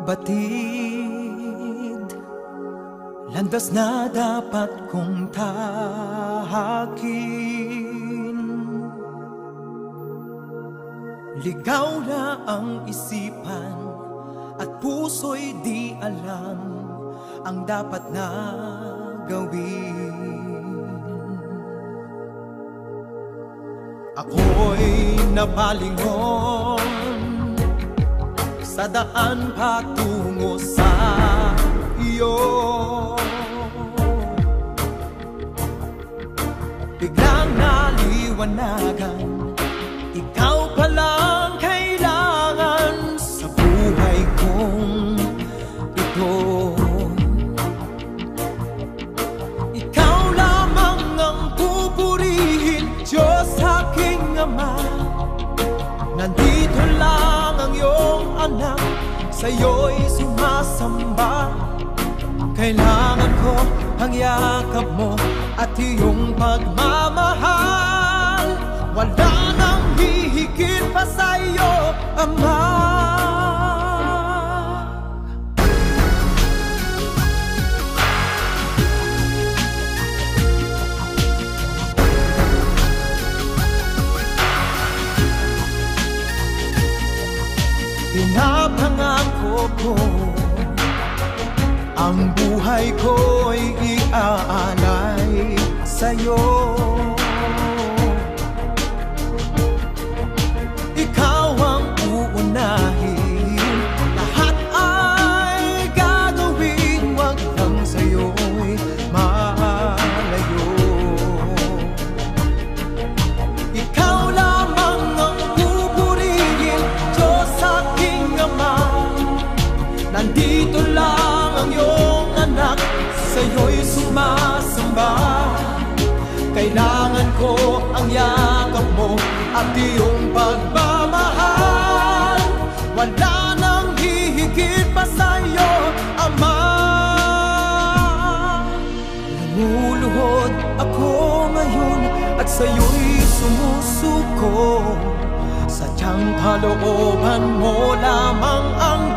batid, landas na dapat kong tahakin. Ligaw na ang isipan at puso'y di alam ang dapat na gawin. Ako'y napalingon sa daan patungo sa iyo. Biglang naliwanagan, ikaw palang kailangan sa buhay kong ito. Ikaw lamang ang pupurihin, Diyos aking Ama. Nandito lang ang iyong anak, sa'yo'y sumasamba. Kailangan ko ang yakap mo at iyong pagmamahal. Wala nang hihigit pa sa'yo, Ama. Pinapangako ko ang buhay ko'y iaalay sa'yo. Ikaw ang uunahin, lahat ay gagawin, wag lang sa'yo'y malayo. Ikaw lamang ang pupurihin, Diyos aking Ama. Nandito lang ang iyong anak, sa'yo'y sumasamba. Kailangan ko ang yakap mo at iyong pagmamahal. Wala nang hihigit pa sa'yo, Ama. Lumuluhod ako ngayon at sa'yo'y sumusuko. Sadyang kalooban mo lamang ang